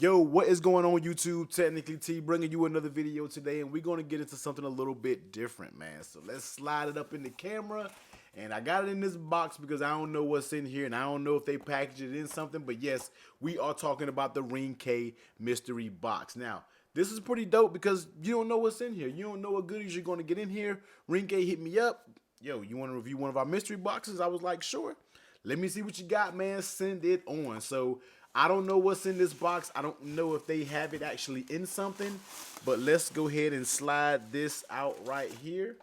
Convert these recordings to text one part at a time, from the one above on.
Yo, what is going on YouTube? Technically T bringing you another video today, and we're going to get into something a little bit different, man. So let's slide it up in the camera, and I got it in this box because I don't know what's in here, and I don't know if they packaged it in something, but yes, we are talking about the Ringke mystery box. Now, this is pretty dope because you don't know what's in here. You don't know what goodies you're going to get in here. Ringke hit me up. Yo, you want to review one of our mystery boxes? I was like, sure. Let me see what you got, man. Send it on. So I don't know what's in this box. I don't know if they have it actually in something, but let's go ahead and slide this out right here.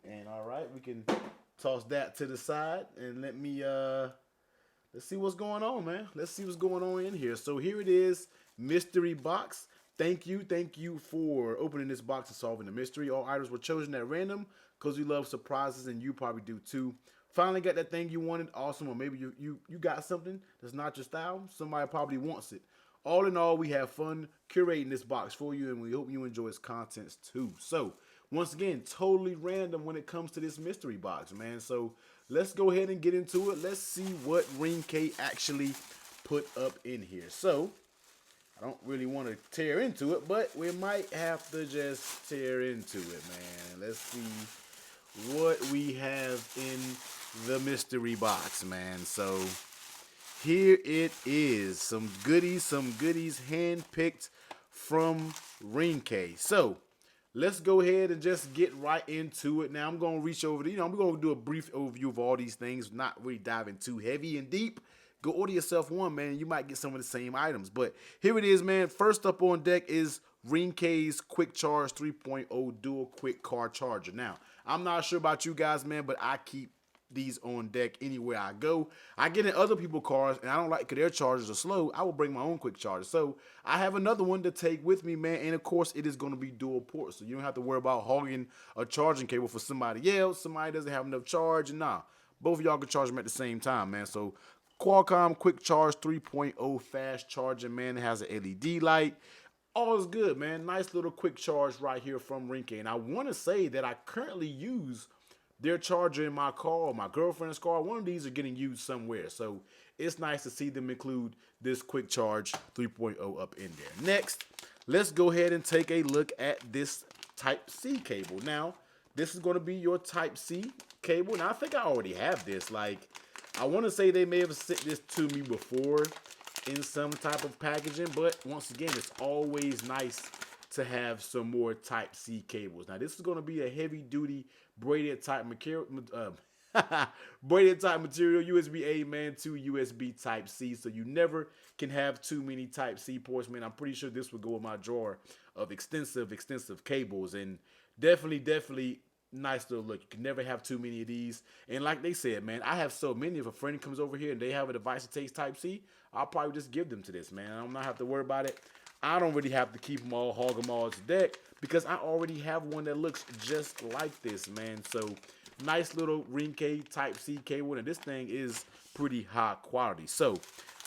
And all right, we can toss that to the side and let me let's see what's going on, man. Let's see what's going on in here. So here it is, mystery box. Thank you for opening this box and solving the mystery. All items were chosen at random because we love surprises, and you probably do too. Finally got that thing you wanted, awesome, or maybe you got something that's not your style. Somebody probably wants it. All in all, we have fun curating this box for you, and we hope you enjoy its contents too. So, once again, totally random when it comes to this mystery box, man. So, let's go ahead and get into it. Let's see what Ringke actually put up in here. So, I don't really want to tear into it, but we might have to just tear into it, man. Let's see what we have in the mystery box, man. So here it is, some goodies handpicked from Ringke. So let's go ahead and just get right into it. Now I'm gonna reach over to, I'm gonna do a brief overview of all these things, not really diving too heavy and deep. Go order yourself one, man. You might get some of the same items, but here it is, man. First up on deck is Ringke's Quick Charge 3.0 Dual Quick Car Charger. Now, I'm not sure about you guys, man, but I keep these on deck anywhere I go. I get in other people's cars, and I don't like because their chargers are slow. I will bring my own quick charger. So I have another one to take with me, man. And of course, it is going to be dual port, so you don't have to worry about hogging a charging cable for somebody else. Somebody doesn't have enough charge, and nah, both of y'all can charge them at the same time, man. So Qualcomm Quick Charge 3.0 fast charging, man. It has an LED light. All is good, man. Nice little quick charge right here from Ringke. And I want to say that I currently use their charger in my car or my girlfriend's car. One of these are getting used somewhere. So it's nice to see them include this quick charge 3.0 up in there. Next, let's go ahead and take a look at this Type-C cable. Now, this is going to be your Type-C cable. Now, I think I already have this. Like, I want to say they may have sent this to me before in some type of packaging, but once again, it's always nice to have some more Type-C cables. Now, this is going to be a heavy-duty braided type material, USB-A, man, to USB Type-C, so you never can have too many Type-C ports, man. I'm pretty sure this would go in my drawer of extensive cables, and definitely nice little look. You can never have too many of these. And like they said, man, I have so many. If a friend comes over here and they have a device that takes Type-C, I'll probably just give them to this, man. I'm not have to worry about it. I don't really have to keep them all, hog them all to deck, because I already have one that looks just like this, man. So nice little Ringke Type-C cable, and this thing is pretty high quality. So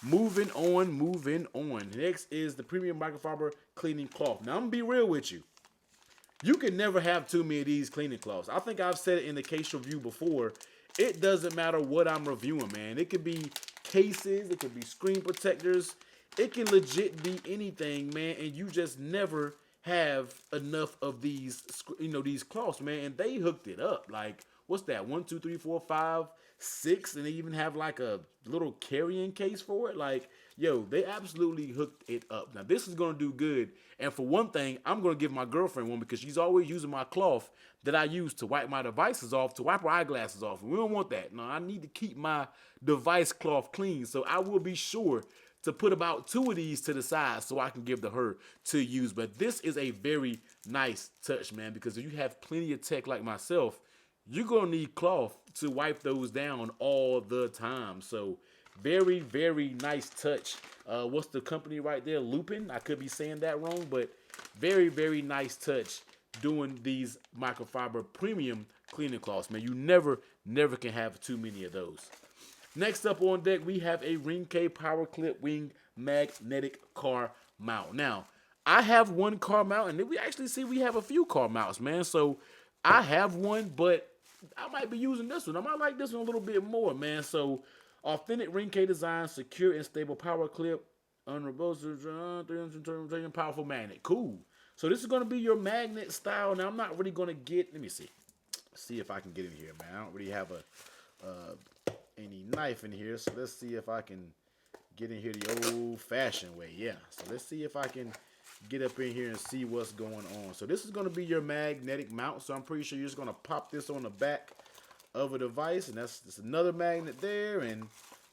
moving on. Next is the premium microfiber cleaning cloth. Now I'm gonna be real with you. You can never have too many of these cleaning cloths. I think I've said it in the case review before. It doesn't matter what I'm reviewing, man. It could be cases, it could be screen protectors. It can legit be anything, man, and you just never have enough of these, these cloths, man. And they hooked it up. Like, what's that? 1, 2, 3, 4, 5, 6, and they even have like a little carrying case for it. Like, yo, they absolutely hooked it up. Now, this is gonna do good. And for one thing, I'm gonna give my girlfriend one because she's always using my cloth that I use to wipe my devices off, to wipe her eyeglasses off. And we don't want that. No, I need to keep my device cloth clean. So I will be sure to put about 2 of these to the side so I can give to her to use. But this is a very nice touch, man, because if you have plenty of tech like myself, you're going to need cloth to wipe those down all the time. So very nice touch. What's the company right there? Lupin. I could be saying that wrong, but very nice touch doing these microfiber premium cleaning cloths, man. You never can have too many of those. Next up on deck, we have a Ringke Power Clip Wing Magnetic Car Mount. Now, I have one car mount, and we actually see we have a few car mounts, man. So, I have one, but I might be using this one. I might like this one a little bit more, man. So, authentic Ringke design, secure and stable power clip. unreversible, powerful magnet. Cool. So this is going to be your magnet style. Now I'm not really going to get. Let me see. See if I can get in here, man. I don't really have any knife in here, so let's see if I can get in here the old-fashioned way. Yeah. So let's see if I can get up in here and see what's going on. So this is going to be your magnetic mount. So I'm pretty sure you're just going to pop this on the back of a device, and that's another magnet there, and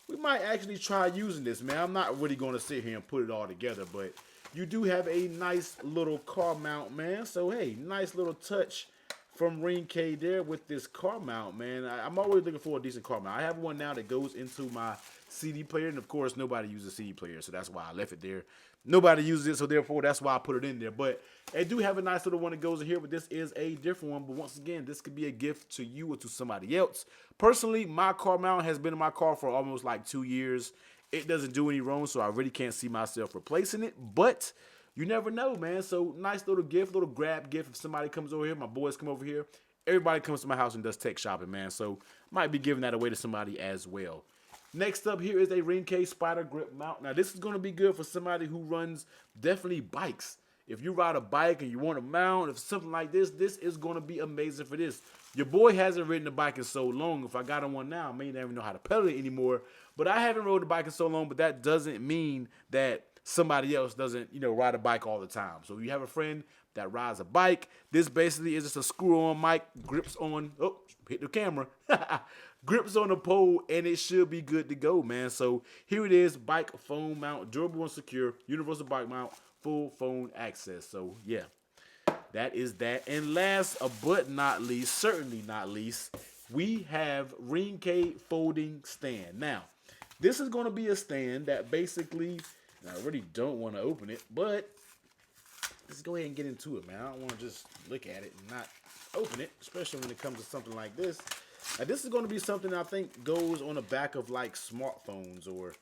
we might actually try using this, man. I'm not really going to sit here and put it all together, but you do have a nice little car mount, man. So hey, nice little touch from Ringke there with this car mount, man. I'm always looking for a decent car mount. I have one now that goes into my CD player, and of course nobody uses CD player, so that's why I left it there. Nobody uses it, so therefore that's why I put it in there. But I do have a nice little one that goes in here, but this is a different one. But once again, this could be a gift to you or to somebody else. Personally, my car mount has been in my car for almost like 2 years. It doesn't do any wrong, so I really can't see myself replacing it. But you never know, man. So nice little gift, little grab gift. If somebody comes over here, my boys come over here. Everybody comes to my house and does tech shopping, man. So might be giving that away to somebody as well. Next up here is a Ringke Spider Grip mount. Now this is going to be good for somebody who runs definitely bikes. If you ride a bike and you want a mount, if something like this is going to be amazing for this. Your boy hasn't ridden a bike in so long. If I got on one now, I may not even know how to pedal it anymore. But I haven't rode a bike in so long, but that doesn't mean that somebody else doesn't, ride a bike all the time. So if you have a friend that rides a bike, this basically is just a screw-on mic, grips on, oh, hit the camera, grips on the pole, and it should be good to go, man. So here it is, bike phone mount, durable and secure, universal bike mount, full phone access. So yeah, that is that. And last but not least, certainly not least, we have Ringke folding stand. Now, this is going to be a stand that basically, and I really don't want to open it, but let's go ahead and get into it, man. I don't want to just look at it and not open it, especially when it comes to something like this. Now, this is going to be something I think goes on the back of like smartphones or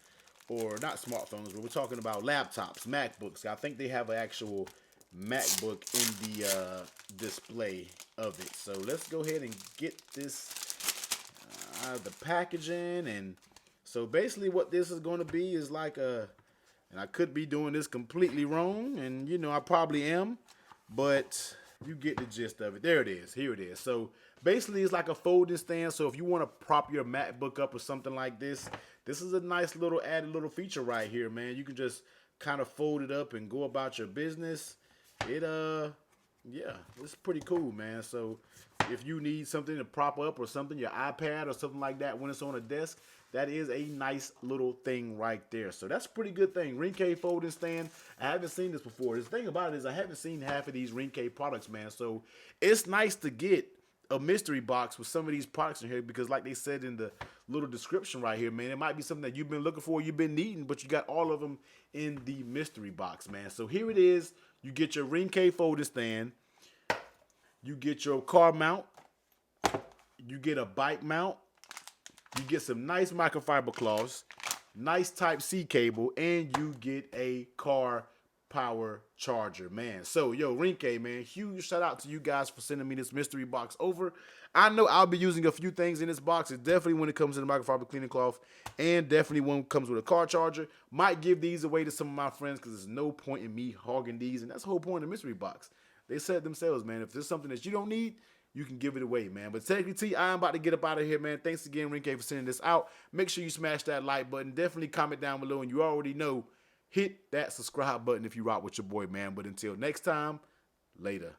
not smartphones, but we're talking about laptops, MacBooks. I think they have an actual MacBook in the display of it. So let's go ahead and get this out of the packaging. And so basically what this is going to be is like a, and I could be doing this completely wrong, and I probably am, but you get the gist of it. There it is. Here it is. So basically it's like a folding stand. So if you want to prop your MacBook up or something like this, this is a nice little added little feature right here, man. You can just kind of fold it up and go about your business. Yeah, it's pretty cool, man. So if you need something to prop up or something, your iPad or something like that when it's on a desk, that is a nice little thing right there. So that's a pretty good thing. Ringke folding stand. I haven't seen this before. The thing about it is I haven't seen half of these Ringke products, man. So it's nice to get a mystery box with some of these products in here because like they said in the little description right here, man, it might be something that you've been looking for, you've been needing, but you got all of them in the mystery box, man. So here it is. You get your Ringke folding stand. You get your car mount. You get a bike mount. You get some nice microfiber cloths, nice Type-C cable, and you get a car power charger, man. So, yo, Ringke, man, huge shout out to you guys for sending me this mystery box over. I know I'll be using a few things in this box. It's definitely when it comes to the microfiber cleaning cloth, and definitely when it comes with a car charger. Might give these away to some of my friends because there's no point in me hogging these, and that's the whole point of the mystery box. They said themselves, man, if there's something that you don't need, you can give it away, man. But technically, I'm about to get up out of here, man. Thanks again, Ringke, for sending this out. Make sure you smash that like button. Definitely comment down below, and you already know, hit that subscribe button if you rock with your boy, man. But until next time, later.